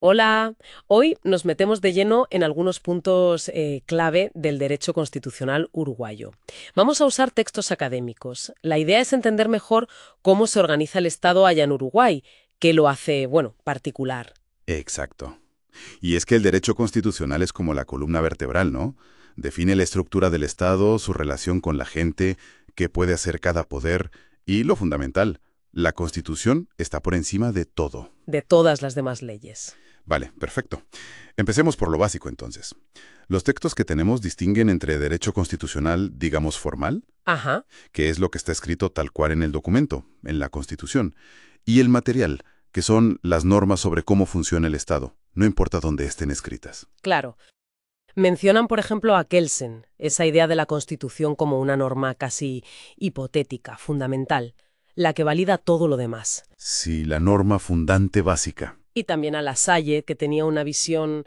Hola, hoy nos metemos de lleno en algunos puntos clave del derecho constitucional uruguayo. Vamos a usar textos académicos. La idea es entender mejor cómo se organiza el Estado allá en Uruguay, qué lo hace, bueno, particular. Exacto. Y es que el derecho constitucional es como la columna vertebral, ¿no? Define la estructura del Estado, su relación con la gente, qué puede hacer cada poder y lo fundamental, la Constitución está por encima de todo. De todas las demás leyes. Vale, perfecto. Empecemos por lo básico entonces. Los textos que tenemos distinguen entre derecho constitucional, digamos formal, Ajá. que es lo que está escrito tal cual en el documento, en la Constitución, y el material, que son las normas sobre cómo funciona el Estado, no importa dónde estén escritas. Claro. Mencionan, por ejemplo, a Kelsen, esa idea de la Constitución como una norma casi hipotética, fundamental, la que valida todo lo demás. Sí, la norma fundante básica. Y también a La Salle, que tenía una visión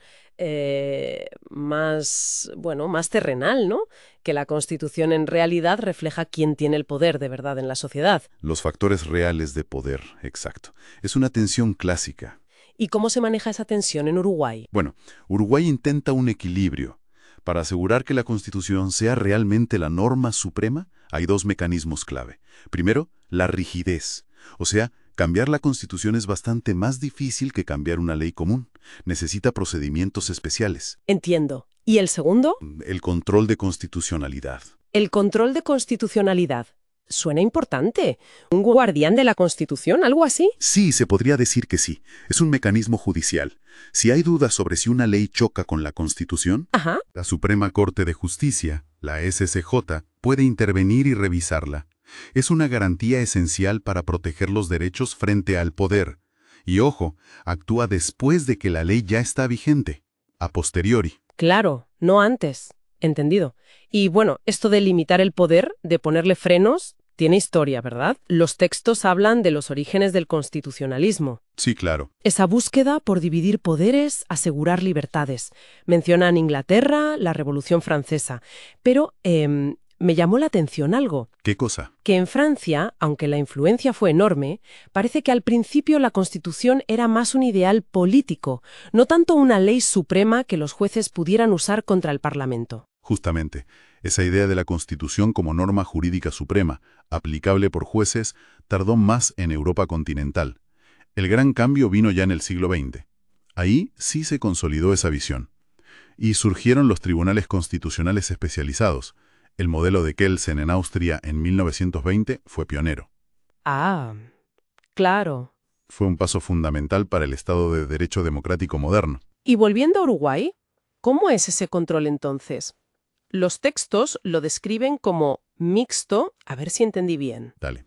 más, bueno, más terrenal, ¿no? Que la Constitución en realidad refleja quién tiene el poder de verdad en la sociedad. Los factores reales de poder, exacto. Es una tensión clásica. ¿Y cómo se maneja esa tensión en Uruguay? Bueno, Uruguay intenta un equilibrio. Para asegurar que la Constitución sea realmente la norma suprema, hay dos mecanismos clave. Primero, la rigidez. O sea, cambiar la Constitución es bastante más difícil que cambiar una ley común. Necesita procedimientos especiales. Entiendo. ¿Y el segundo? El control de constitucionalidad. El control de constitucionalidad. Suena importante. ¿Un guardián de la Constitución? ¿Algo así? Sí, se podría decir que sí. Es un mecanismo judicial. Si hay dudas sobre si una ley choca con la Constitución, Ajá. la Suprema Corte de Justicia, la SCJ, puede intervenir y revisarla. Es una garantía esencial para proteger los derechos frente al poder. Y ojo, actúa después de que la ley ya está vigente, a posteriori. Claro, no antes. Entendido. Y bueno, esto de limitar el poder, de ponerle frenos, tiene historia, ¿verdad? Los textos hablan de los orígenes del constitucionalismo. Sí, claro. Esa búsqueda por dividir poderes, asegurar libertades. Mencionan Inglaterra, la Revolución Francesa. Pero me llamó la atención algo, ¿Qué cosa? que en Francia, aunque la influencia fue enorme, parece que al principio la Constitución era más un ideal político, no tanto una ley suprema que los jueces pudieran usar contra el Parlamento. Justamente, esa idea de la Constitución como norma jurídica suprema, aplicable por jueces, tardó más en Europa continental. El gran cambio vino ya en el siglo XX. Ahí sí se consolidó esa visión. Y surgieron los tribunales constitucionales especializados. El modelo de Kelsen en Austria en 1920 fue pionero. Ah, claro. Fue un paso fundamental para el Estado de Derecho democrático moderno. Y volviendo a Uruguay, ¿cómo es ese control entonces? Los textos lo describen como mixto, a ver si entendí bien. Dale.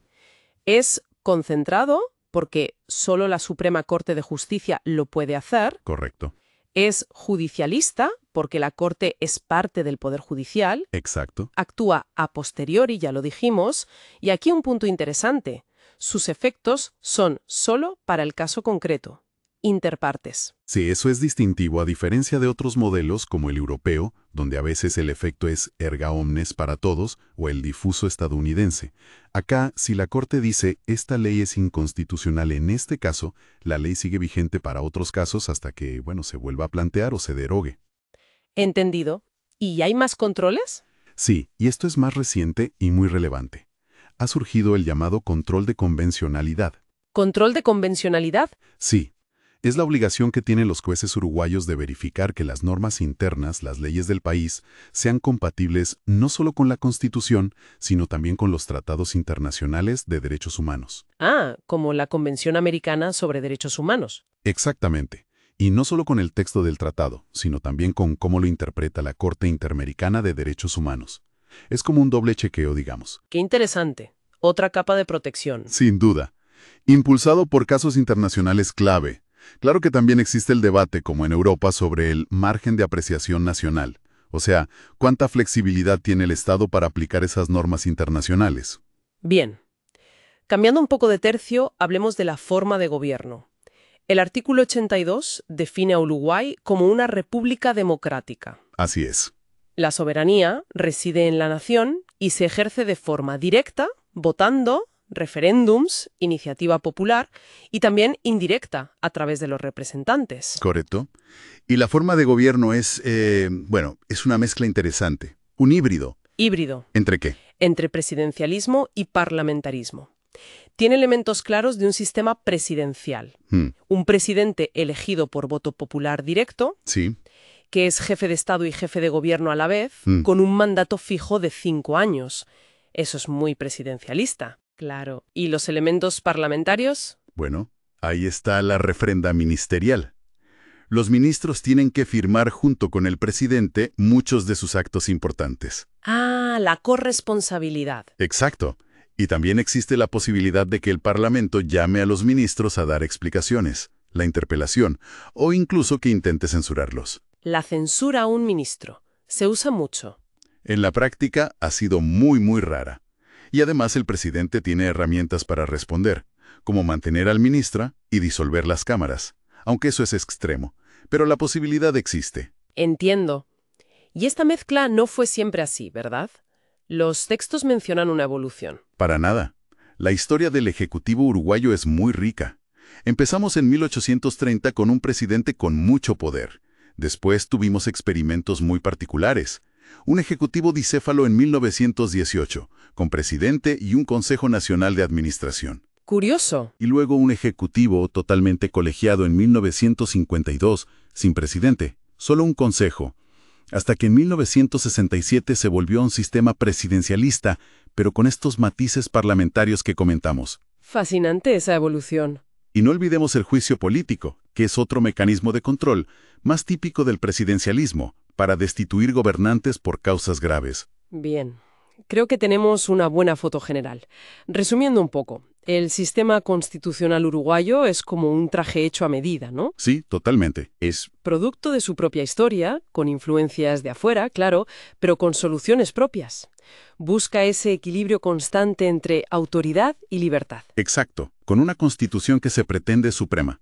Es concentrado, porque solo la Suprema Corte de Justicia lo puede hacer. Correcto. Es judicialista, porque la Corte es parte del Poder Judicial. Exacto. Actúa a posteriori, ya lo dijimos. Y aquí un punto interesante. Sus efectos son solo para el caso concreto. Interpartes. Sí, eso es distintivo a diferencia de otros modelos como el europeo, donde a veces el efecto es erga omnes para todos, o el difuso estadounidense. Acá, si la Corte dice esta ley es inconstitucional en este caso, la ley sigue vigente para otros casos hasta que, bueno, se vuelva a plantear o se derogue. Entendido. ¿Y hay más controles? Sí, y esto es más reciente y muy relevante. Ha surgido el llamado control de convencionalidad. ¿Control de convencionalidad? Sí. Es la obligación que tienen los jueces uruguayos de verificar que las normas internas, las leyes del país, sean compatibles no solo con la Constitución, sino también con los tratados internacionales de derechos humanos. Ah, como la Convención Americana sobre Derechos Humanos. Exactamente. Y no solo con el texto del tratado, sino también con cómo lo interpreta la Corte Interamericana de Derechos Humanos. Es como un doble chequeo, digamos. Qué interesante. Otra capa de protección. Sin duda. Impulsado por casos internacionales clave. Claro que también existe el debate, como en Europa, sobre el margen de apreciación nacional. O sea, ¿cuánta flexibilidad tiene el Estado para aplicar esas normas internacionales? Bien. Cambiando un poco de tercio, hablemos de la forma de gobierno. El artículo 82 define a Uruguay como una república democrática. Así es. La soberanía reside en la nación y se ejerce de forma directa, votando, referéndums, iniciativa popular y también indirecta a través de los representantes. Correcto. Y la forma de gobierno es, es una mezcla interesante. Un híbrido. Híbrido, ¿Entre qué? entre presidencialismo y parlamentarismo. Tiene elementos claros de un sistema presidencial. Un presidente elegido por voto popular directo, Sí. que es jefe de Estado y jefe de gobierno a la vez, Mm. con un mandato fijo de 5 años. Eso es muy presidencialista. Claro. ¿Y los elementos parlamentarios? Bueno, ahí está la refrenda ministerial. Los ministros tienen que firmar junto con el presidente muchos de sus actos importantes. Ah, la corresponsabilidad. Exacto. Y también existe la posibilidad de que el Parlamento llame a los ministros a dar explicaciones, la interpelación, o incluso que intente censurarlos. La censura a un ministro. Se usa mucho. En la práctica ha sido muy rara. Y además el presidente tiene herramientas para responder, como mantener al ministro y disolver las cámaras, aunque eso es extremo. Pero la posibilidad existe. Entiendo. Y esta mezcla no fue siempre así, ¿verdad? Los textos mencionan una evolución. Para nada. La historia del Ejecutivo uruguayo es muy rica. Empezamos en 1830 con un presidente con mucho poder. Después tuvimos experimentos muy particulares. Un ejecutivo dicéfalo en 1918, con presidente y un Consejo Nacional de Administración. Curioso. Y luego un ejecutivo totalmente colegiado en 1952, sin presidente, solo un consejo. Hasta que en 1967 se volvió un sistema presidencialista, pero con estos matices parlamentarios que comentamos. Fascinante esa evolución. Y no olvidemos el juicio político, que es otro mecanismo de control, más típico del presidencialismo, para destituir gobernantes por causas graves. Bien. Creo que tenemos una buena foto general. Resumiendo un poco, el sistema constitucional uruguayo es como un traje hecho a medida, ¿no? Sí, totalmente. Es Producto de su propia historia, con influencias de afuera, claro, pero con soluciones propias. Busca ese equilibrio constante entre autoridad y libertad, exacto, con una constitución que se pretende suprema.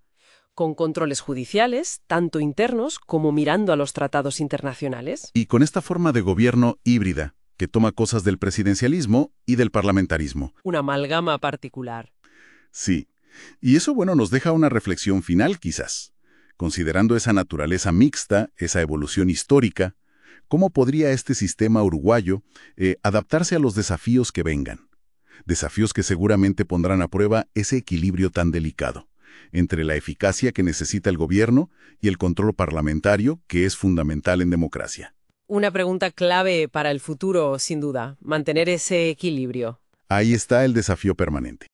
con controles judiciales, tanto internos como mirando a los tratados internacionales. Y con esta forma de gobierno híbrida, que toma cosas del presidencialismo y del parlamentarismo. Una amalgama particular. Sí. Y eso, nos deja una reflexión final, quizás. Considerando esa naturaleza mixta, esa evolución histórica, ¿cómo podría este sistema uruguayo adaptarse a los desafíos que vengan? Desafíos que seguramente pondrán a prueba ese equilibrio tan delicado entre la eficacia que necesita el gobierno y el control parlamentario, que es fundamental en democracia. Una pregunta clave para el futuro, sin duda, mantener ese equilibrio. Ahí está el desafío permanente.